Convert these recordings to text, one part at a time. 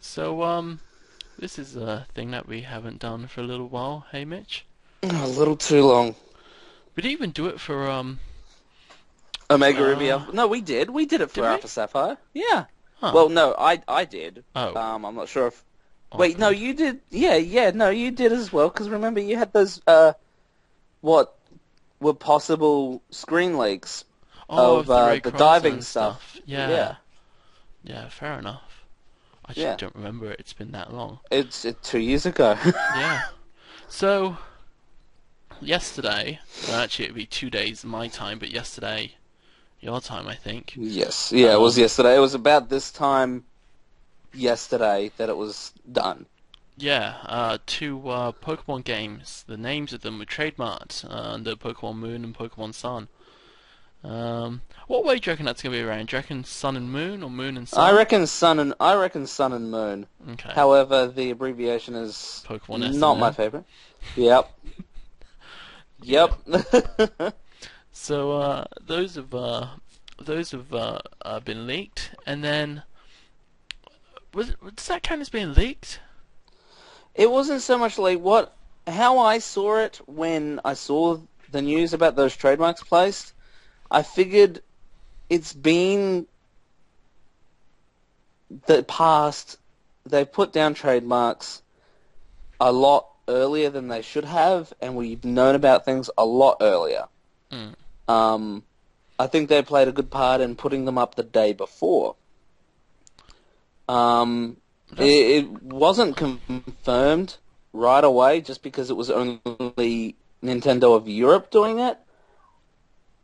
So, this is a thing that we haven't done for a little while. Hey, Mitch. A little too long. We didn't even do it for Omega Ruby uh, Alpha. No, we did. We did it did for we? Alpha Sapphire. Yeah. Huh. Well, no, I did. Oh, I'm not sure if. Wait, no, awkward. you did. Yeah, yeah, no, you did as well. Because remember, you had those what were possible screen leaks Oh, of of the the diving Rayquaza and stuff. stuff. Yeah, Yeah. Yeah, fair enough. I actually yeah. don't remember it. It's been that long. It's 2 years ago. Yeah. So, yesterday, well, actually it'd be 2 days my time, but yesterday, your time, I think. Yes, yeah, it was Um, yesterday. It was about this time yesterday that it was done. yeah, two Pokemon games. The names of them were trademarked under Pokemon Moon and Pokemon Sun. What way do you reckon that's gonna be around? Do you reckon Sun and Moon or Moon and Sun? I reckon Sun and Moon. Okay, However, the abbreviation is Pokemon S and not my M. favorite. Yep. Yeah. Yep. So those have been leaked, and then does that count as being leaked? It wasn't so much like how I saw it when I saw the news about those trademarks placed. I figured it's been the past. They put down trademarks a lot earlier than they should have, and we've known about things a lot earlier. Mm. Um, I think they played a good part in putting them up the day before. Um, That's it wasn't confirmed right away just because it was only Nintendo of Europe doing it.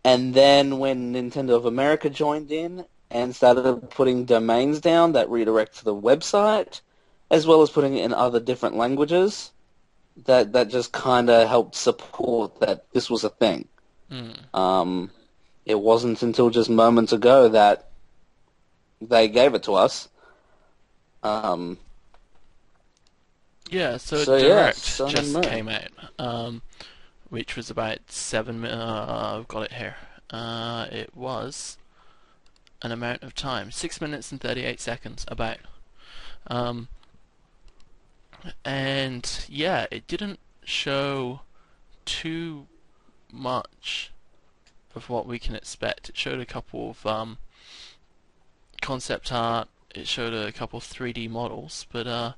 And then when Nintendo of America joined in and started putting domains down that redirect to the website, as well as putting it in other different languages, that just kind of helped support that this was a thing. mm. Um, it wasn't until just moments ago that they gave it to us. Um, Yeah. So so yeah, Direct Sun and just Moon. came out, which was about 7 minutes. I've got it here. It was an amount of time, 6 minutes and 38 seconds, about. Um, and yeah, it didn't show too much of what we can expect. It showed a couple of concept art. It showed a couple of 3D models, but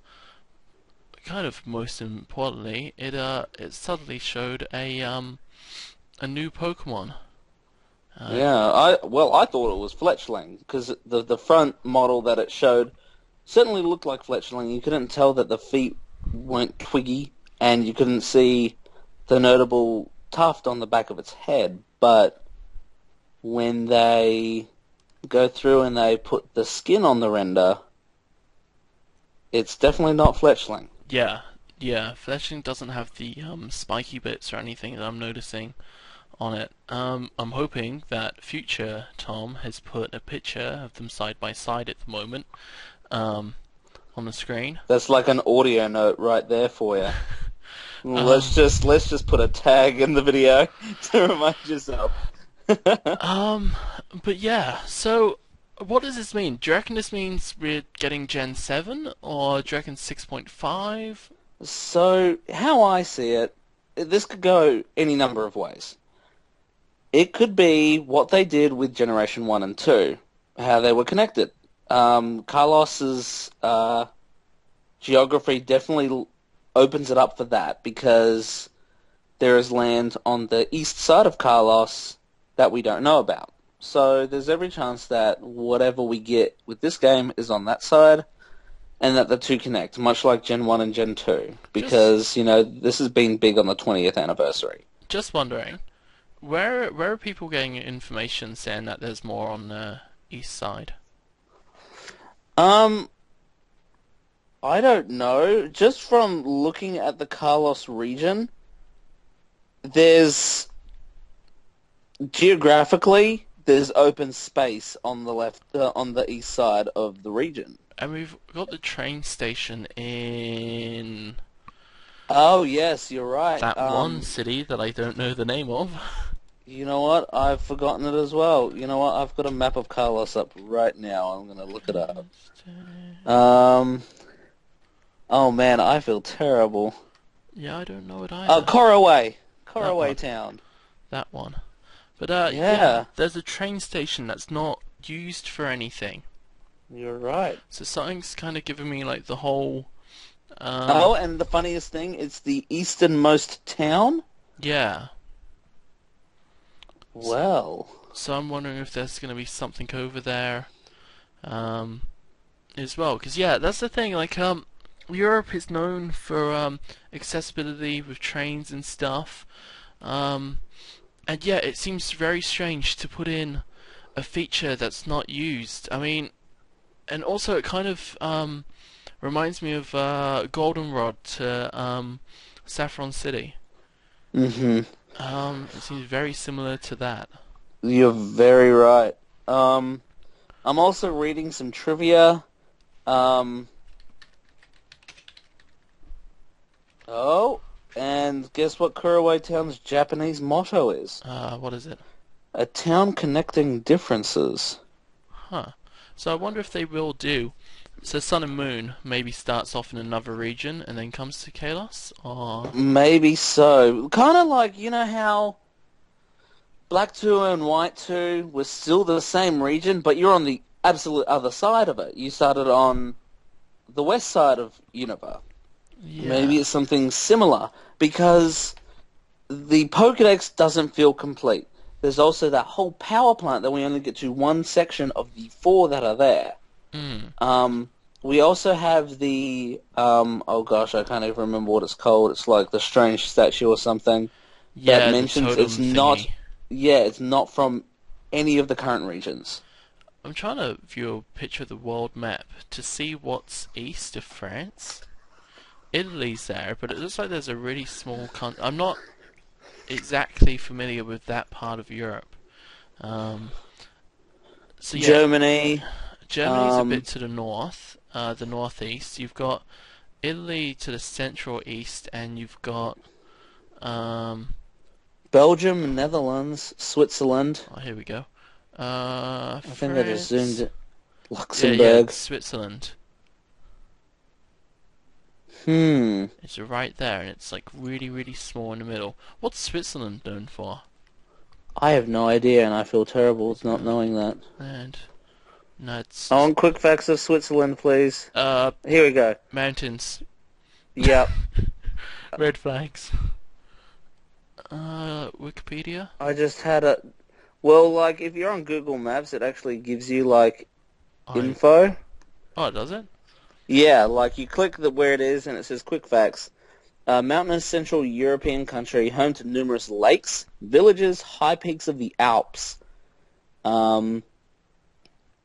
kind of most importantly, it suddenly showed a new Pokemon. Uh, Yeah, I thought it was Fletchling because the front model that it showed certainly looked like Fletchling. You couldn't tell that the feet weren't twiggy, and you couldn't see the notable tuft on the back of its head. But when they go through and they put the skin on the render, it's definitely not Fletchling. yeah, yeah. Fletchling doesn't have the spiky bits or anything that I'm noticing on it. I'm hoping that future Tom has put a picture of them side by side at the moment um, on the screen. That's like an audio note right there for you. Um, Let's just put a tag in the video to remind yourself. um, but yeah, so what does this mean? Do you reckon this means we're getting Gen 7 or do you reckon 6.5? So, how I see it, this could go any number of ways. It could be what they did with Generation 1 and 2, how they were connected. Carlos's geography definitely opens it up for that because there is land on the east side of Carlos that we don't know about. So there's every chance that whatever we get with this game is on that side, and that the two connect, much like Gen 1 and Gen 2, Just because, this has been big on the 20th anniversary. just wondering, where are people getting information saying that there's more on the east side? Um, I don't know. Just from looking at the Carlos region, there's geographically there's open space on the left, on the east side of the region. And we've got the train station in Oh yes, you're right. that one city that I don't know the name of. You know what? I've forgotten it as well. You know what? I've got a map of Carlos up right now. I'm gonna look it up. Oh man, I feel terrible. Yeah, I don't know it Oh, either. Coraway. That Coraway one. Town. That one. But yeah, Yeah, there's a train station that's not used for anything. you're right. So something's kind of giving me like the whole, Oh, and the funniest thing, it's the easternmost town? yeah. S- Well, So I'm wondering if there's going to be something over there, um, as well. Because yeah, that's the thing. Like, Europe is known for accessibility with trains and stuff. Um, and yeah, it seems very strange to put in a feature that's not used. I mean, and also it kind of reminds me of Goldenrod to Saffron City. hmm It seems very similar to that. you're very right. I'm also reading some trivia. Um, oh, and guess what Kurawai Town's Japanese motto is? What is it? A town connecting differences. Huh. So I wonder if they will do. So Sun and Moon maybe starts off in another region and then comes to Kalos, or Maybe so. Kind of like, you know how Black 2 and White 2 was still the same region, but you're on the absolute other side of it. You started on the west side of Unova. yeah, Maybe it's something similar, because the Pokédex doesn't feel complete. There's also that whole power plant that we only get to one section of the four that are there. mm. We also have the, oh gosh, I can't even remember what it's called. It's like the strange statue or something that Yeah, the mentions it's totem not, thingy. yeah, it's not from any of the current regions. I'm trying to view a picture of the world map to see what's east of France. Italy's there, but it looks like there's a really small country. I'm not exactly familiar with that part of Europe. Um, so yeah, Germany, Germany's a bit um, to the northeast. You've got Italy to the central east, and you've got Belgium, Netherlands, Switzerland. oh, here we go. I think I just zoomed France. it. Yeah, Luxembourg. Switzerland. Hmm. It's right there, and it's like really, really small in the middle. What's Switzerland known for? I have no idea, and I feel terrible not knowing that. And no, I want quick facts of Switzerland, please. uh Here we go. mountains, Yep. red flags. Wikipedia. I just had a... Well, like, if you're on Google Maps, it actually gives you, like, I info. oh, does it? Yeah, like, you click where it is, and it says quick facts. Mountainous Central European country, home to numerous lakes, villages, high peaks of the Alps.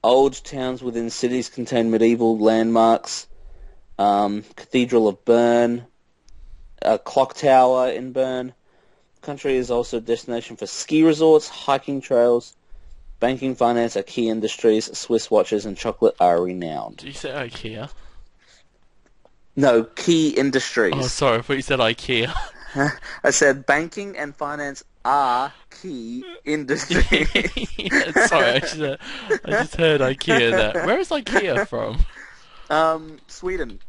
Old towns within cities contain medieval landmarks. Cathedral of Bern, a clock tower in Bern. The country is also a destination for ski resorts, hiking trails, banking, finance are key industries. Swiss watches and chocolate are renowned. Did you say IKEA? No, key Oh, industries. sorry, I thought you said IKEA. I said banking and finance are key industries. Yeah, sorry, I just heard IKEA there. Where is IKEA from? Sweden.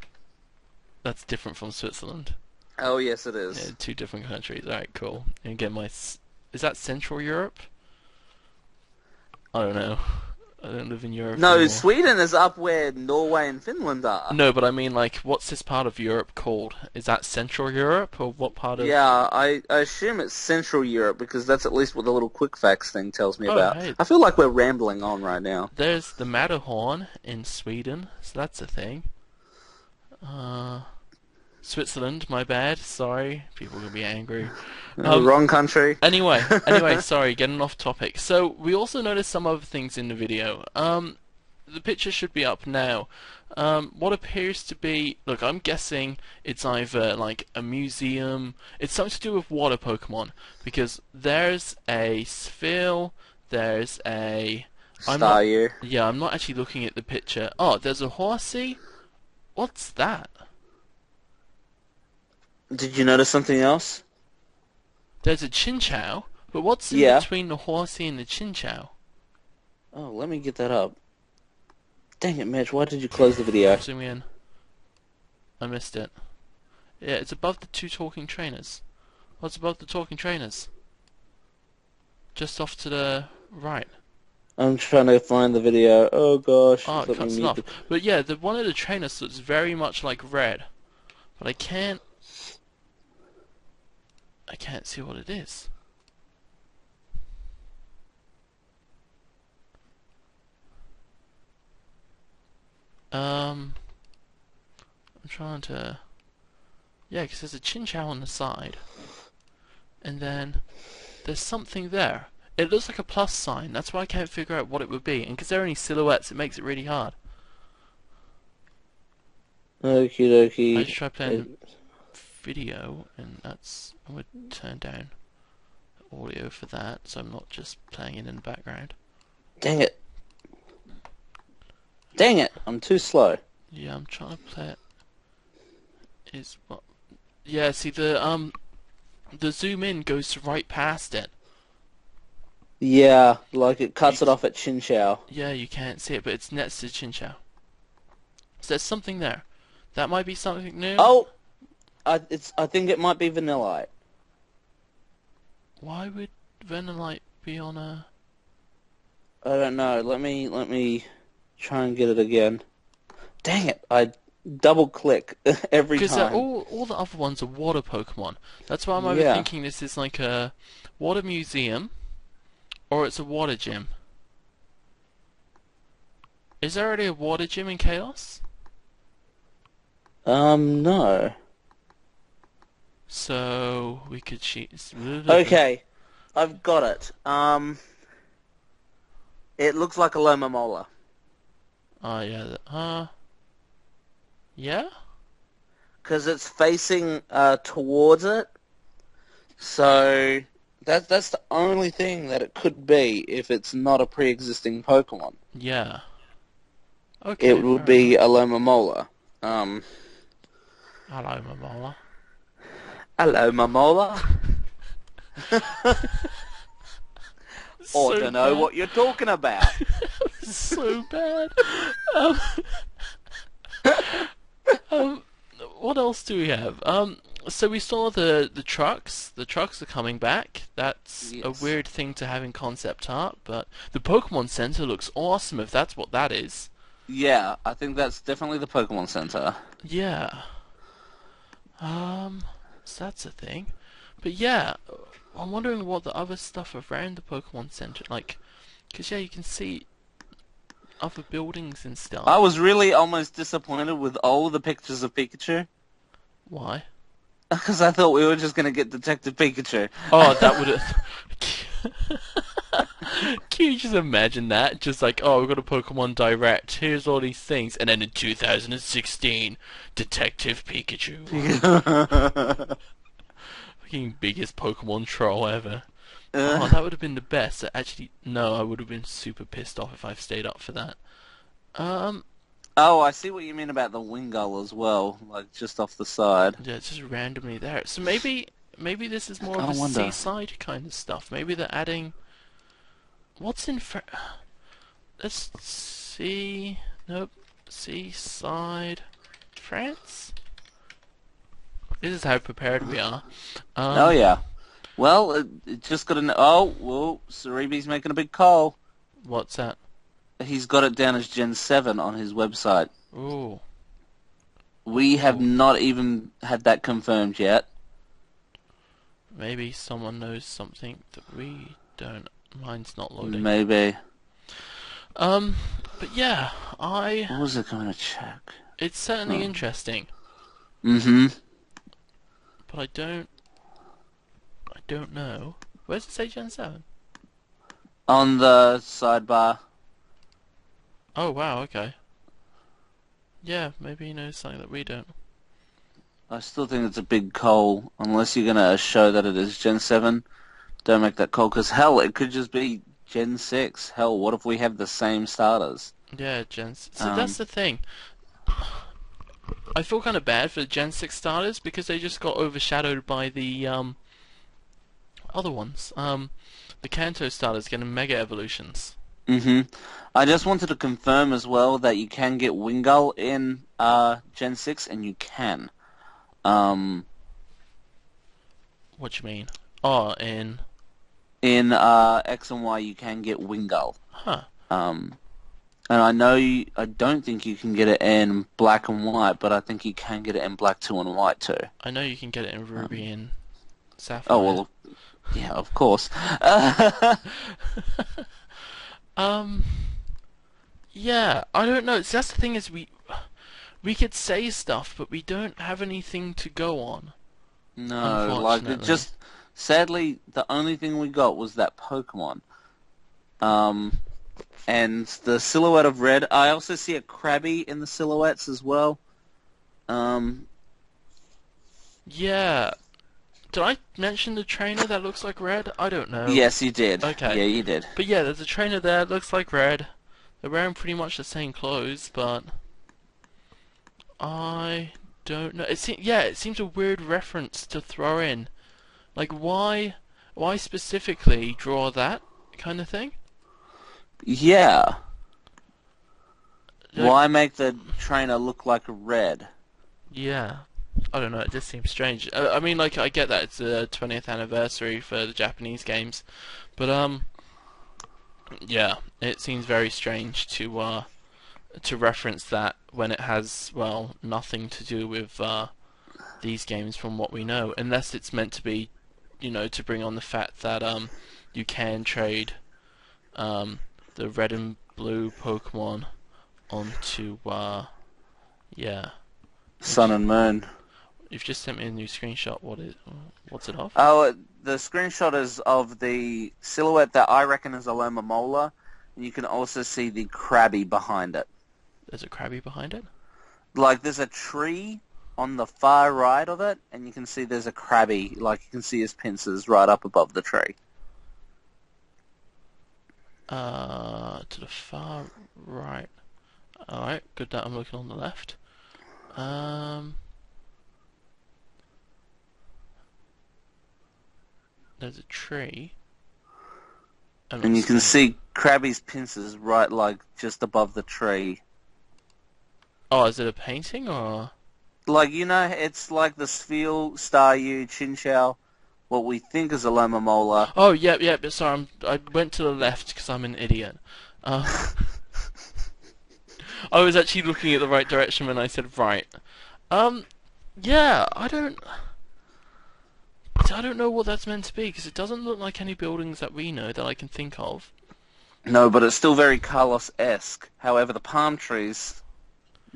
That's different from Switzerland. Oh yes, it Yeah, is. two different countries. Alright, cool. And get is that Central Europe? I don't know. I don't live in Europe No, anymore. Sweden is up where Norway and Finland are. No, but I mean, like, what's this part of Europe called? Is that Central Europe, or what part of... Yeah, I assume it's Central Europe because that's at least what the little quick facts thing tells me Oh, about. hey, I feel like we're rambling on right now. there's the Matterhorn in Sweden, so that's a thing. Switzerland, my bad, sorry. People are gonna be angry. Um, Wrong country. anyway, sorry, getting off topic. So, we also noticed some other things in the video. The picture should be up now. What appears to be, look, I'm guessing it's either like a museum. It's something to do with water Pokemon because there's a Sphere, there's a. I'm not. Staryu. Yeah, I'm not actually looking at the picture. Oh, there's a horsey. What's that? Did you notice something else? There's a Chinchou, but what's in Yeah. between the horsey and the Chinchou? Oh, let me get that up. Dang it, Mitch, why did you close the video? Zoom in. I missed it. Yeah, it's above the two talking trainers. What's above the talking trainers? Just off to the right. I'm trying to find the video. Oh gosh, Oh, it let me cuts it mute off. the... But yeah, the one of the trainers looks very much like red. But I can't see what it is. I'm trying to... Yeah, because there's a chinchou on the side. And then there's something there. It looks like a plus sign. That's why I can't figure out what it would be. And because they're only silhouettes, it makes it really hard. Okie I dokie. just tried playing video, and that's... I'm going to turn down audio for that, so I'm not just playing it in the background. Dang it. Dang it, I'm too slow. Yeah, I'm trying to play it. Is what? Yeah, see the zoom in goes right past it. Yeah, like it cuts it off at Chinchou. Yeah, you can't see it, but it's next to Chinchou. So there's something there. That might be something new. Oh! I think it might be Vanillite. Why would Venonite be on a... I don't know. Let me try and get it again. Dang it! I double click every Because time. all the other ones are water Pokemon. That's why I'm either Yeah. thinking this is like a water museum, or it's a water gym. Is there already a water gym in Kalos? No. So we could cheat. Okay, I've got it. It looks like a Loma Mola. Oh yeah. Yeah. Because it's facing towards it. So that's the only thing that it could be if it's not a pre-existing Pokemon. Yeah. Okay. It would fair be enough. a Loma Mola. Hello, Momola. Hello, Momola. So I don't know bad. what you're talking about. So bad. Um, what else do we have? So we saw the trucks. The trucks are coming back. That's a Yes. weird thing to have in concept art, but the Pokemon Center looks awesome if that's what that is. Yeah, I think that's definitely the Pokemon Center. Yeah. So that's a thing. But yeah, I'm wondering what the other stuff around the Pokemon Center, like, because yeah, you can see other buildings and stuff. I was really almost disappointed with all the pictures of Pikachu. Why? Because I thought we were just going to get Detective Pikachu. Oh, that would have... Can you just imagine that? Just like, oh, we've got a Pokemon Direct, here's all these things, and then in 2016, Detective Pikachu. Fucking biggest Pokemon troll ever. Oh, that would have been the best. Actually, no, I would have been super pissed off if I've stayed up for that. Oh, I see what you mean about the Wingull as well, like just off the side. Yeah, it's just randomly there. So maybe this is more I of a wonder. seaside kind of stuff. Maybe they're adding... What's in... Let's see... Nope. Seaside... France? This is how prepared we are. Oh, yeah. Well, it just got an... Oh, whoa, Cerebi's making a big call. What's that? He's got it down as Gen 7 on his website. Ooh. We have Ooh. not even had that confirmed yet. Maybe someone knows something that we don't. Mine's not loading. Maybe. But yeah, What was it going to check? It's certainly interesting, Mm-hmm. but I don't know. Where's it say Gen 7? On the sidebar. Oh wow, okay. Yeah, maybe he knows something that we don't. I still think it's a big call, unless you're going to show that it is Gen 7. Don't make that call, because hell, it could just be Gen 6. Hell, what if we have the same starters? Yeah, So that's the thing. I feel kind of bad for the Gen 6 starters because they just got overshadowed by the other ones. The Kanto starters getting Mega Evolutions. hmm I just wanted to confirm as well that you can get Wingull in Gen 6, and you can. Um, What do you mean? Oh, in... in X and Y, you can get Wingull. Huh. Um, and I don't think you can get it in black and white, but I think you can get it in black 2 and white too. I know you can get it in Ruby Um, and oh, Sapphire. well, yeah, of course. Um, yeah, I don't know. See, that's the thing is we could say stuff, but we don't have anything to go on, No, like, it unfortunately. just, sadly, the only thing we got was that Pokemon. Um, and the silhouette of red. I also see a Krabby in the silhouettes as well. Um, Yeah. Did I mention the trainer that looks like red? I don't know. yes, you did. Okay. Yeah, you did. But yeah, there's a trainer there that looks like red. They're wearing pretty much the same clothes, but I don't know. It seems a weird reference to throw in. Like why specifically draw that kind of thing? Yeah. Like, Why make the trainer look like red? yeah. I don't know, it just seems strange. I mean, like, I get that it's the 20th anniversary for the Japanese games, but, yeah, it seems very strange to reference that when it has, well, nothing to do with, these games from what we know, unless it's meant to be, to bring on the fact that, you can trade, um, the red and blue Pokemon onto, yeah, Sun which, and Moon. you've just sent me a new screenshot. What's it of? Oh, the screenshot is of the silhouette that I reckon is a Lomomola, and you can also see the Krabby behind it. There's a Krabby behind it. Like, there's a tree on the far right of it, and you can see there's a Krabby. Like, you can see his pincers right up above the tree. To the far right. Alright, good that I'm looking on the left. Um, there's a tree. I'm not And you can seeing. see Krabby's pincers right, like, just above the tree. Oh, is it a painting or? Like, it's like the Spheal, Staryu, Chinchou, what we think is a Lomomola. Oh, yeah. Sorry, I went to the left because I'm an idiot. Uh, I was actually looking at the right direction when I said right. Um, yeah, I don't know what that's meant to be because it doesn't look like any buildings that we know that I can think of. No, but it's still very Kalos-esque. However, the palm trees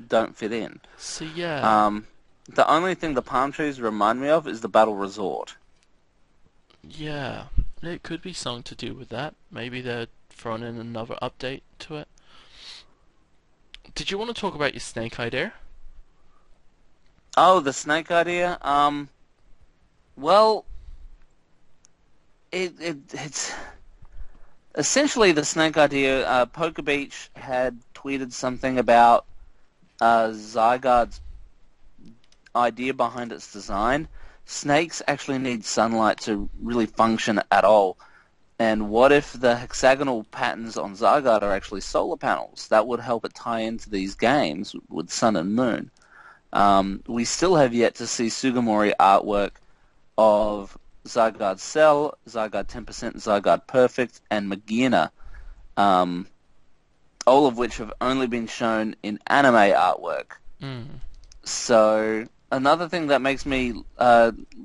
don't fit in. So yeah, Um, the only thing the palm trees remind me of is the Battle Resort. yeah, it could be something to do with that. Maybe they're throwing in another update to it. Did you want to talk about your snake idea? Oh, the snake idea? Well, it's essentially the snake idea. Poker Beach had tweeted something about Zygarde's idea behind its design. Snakes actually need sunlight to really function at all. And what if the hexagonal patterns on Zygarde are actually solar panels? That would help it tie into these games with Sun and Moon. We still have yet to see Sugimori artwork of Zygarde Cell, Zygarde 10%, Zygarde Perfect, and Magina, all of which have only been shown in anime artwork. Mm. So another thing that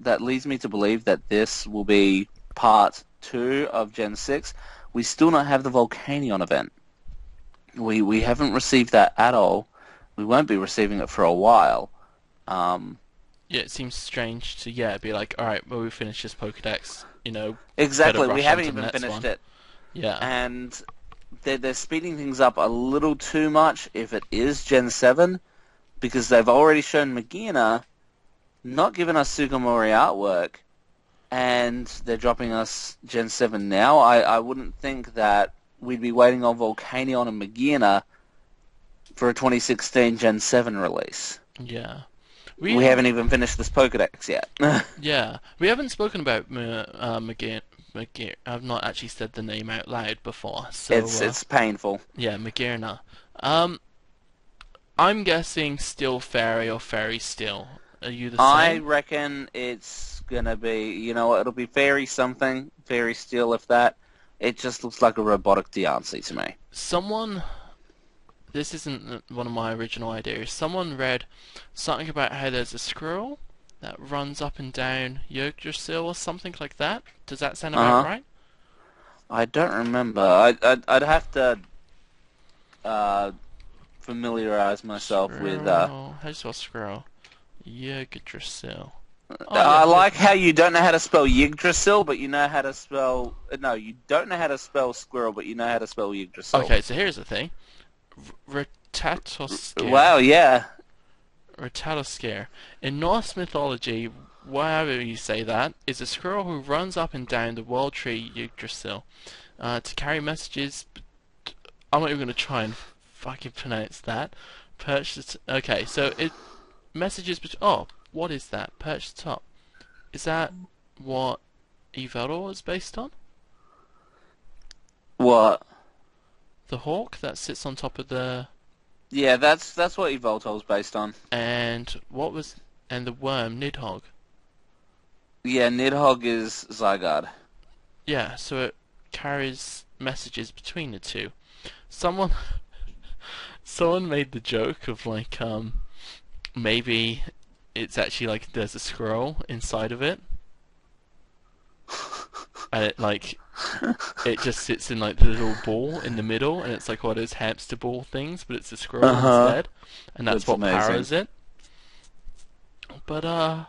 that leads me to believe that this will be part 2 of Gen 6. We still not have the Volcanion event. We haven't received that at all. We won't be receiving it for a while. Yeah, it seems strange to be like, all right, well we finished this Pokédex, better Exactly, we rush on haven't to the even next finished one. it. Yeah, And they're speeding things up a little too much if it is Gen 7, because they've already shown Magina, not given us Sugimori artwork, and they're dropping us Gen 7 now. I wouldn't think that we'd be waiting on Volcanion and Magina for a 2016 Gen 7 release. yeah. We haven't even finished this Pokedex yet. Yeah, we haven't spoken about I've not actually said the name out loud before, so It's painful. yeah, Magirna. Um, I'm guessing still fairy or fairy still. Are you the I same? reckon it's gonna be, it'll be fairy something, fairy steel if that. It just looks like a robotic Diancie to me. Someone, this isn't one of my original ideas. Someone read something about how there's a squirrel that runs up and down Yggdrasil or something like that. Does that sound about Uh-huh. right? I don't remember. I'd have to uh, familiarize myself with. Squirrel. How do you spell squirrel? Yggdrasil. Oh yeah, I here. like how you don't know how to spell Yggdrasil, but you know how to spell. No, you don't know how to spell squirrel, but you know how to spell Yggdrasil. Okay, so here's the thing. Ratatoskir. Wow, yeah. Ratatoskir. In Norse mythology, whatever you say that, is a squirrel who runs up and down the world tree Yggdrasil to carry messages. I'm not even going to try and fucking pronounce that. Okay, so it messages. Oh, what is that? Perched top. Is that what Evero is based on? What? The hawk that sits on top of the Yeah, that's what Evoltol's based on. and what was and the worm Nidhogg. Yeah, Nidhogg is Zygarde. Yeah, so it carries messages between the two. Someone someone made the joke of like maybe it's actually like there's a scroll inside of it and it just sits in like the little ball in the middle and it's like one of those hamster ball things but it's a scroll Uh-huh. instead and that's That's what amazing. powers it. But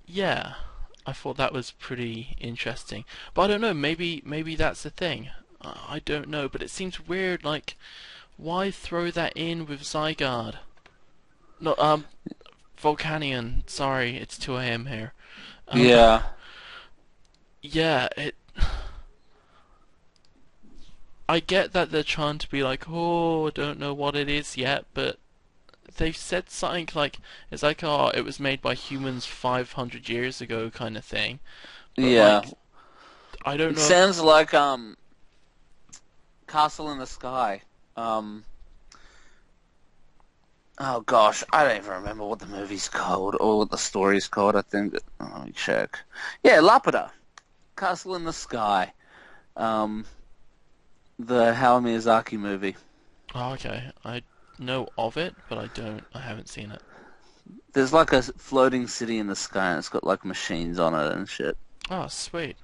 yeah, I thought that was pretty interesting. But I don't know, maybe that's the thing. I don't know, but it seems weird. Like, why throw that in with Zygarde? No, Volcanion. Sorry, it's 2 a.m. here. Um, Yeah. yeah, I get that they're trying to be like, oh, I don't know what it is yet, but they've said something like it's like, oh, it was made by humans 500 years ago, kind of thing. But Yeah. like, I don't It know. sounds like Castle in the Sky. Oh gosh, I don't even remember what the movie's called or what the story's called. I think. Let me check. Yeah, Laputa, Castle in the Sky. Um, the Hayao Miyazaki movie. Oh, okay, I know of it, but I haven't seen it. There's like a floating city in the sky, and it's got like machines on it and shit. Oh, sweet.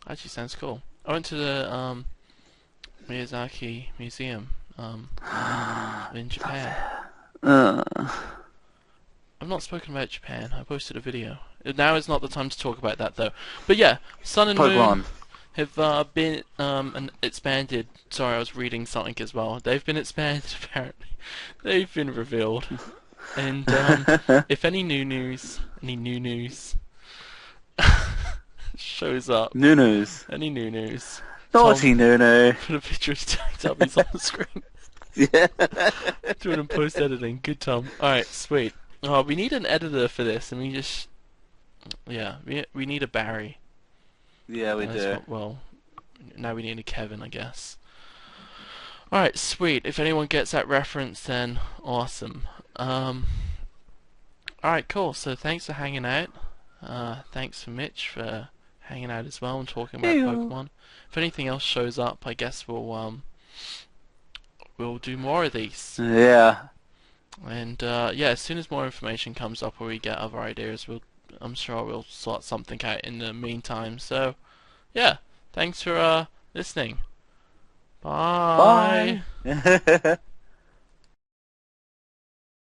Actually, sounds cool. I went to the Miyazaki Museum in Japan. Uh, I've not spoken about Japan. I posted a video. Now is not the time to talk about that though. But yeah, Sun and Moon Pokemon. have been expanded. Sorry, I was reading something as well. They've been expanded apparently. They've been revealed. And if any new news shows up, Nunus. any new news, Tom, Naughty Nunu. put a picture of Teletubbies on the screen. Yeah. Doing in post editing. Good, Tom. Alright, sweet. Oh, we need an editor for this, and yeah, we need a Barry. Yeah, we do. Well, now we need a Kevin, I guess. Alright, sweet. If anyone gets that reference, then awesome. Alright, cool. So thanks for hanging out. Thanks for Mitch for hanging out as well and talking about Pokemon. If anything else shows up, I guess we'll do more of these. Yeah. And yeah, as soon as more information comes up or we get other ideas, I'm sure we'll sort something out in the meantime. So yeah, thanks for listening. Bye. Bye.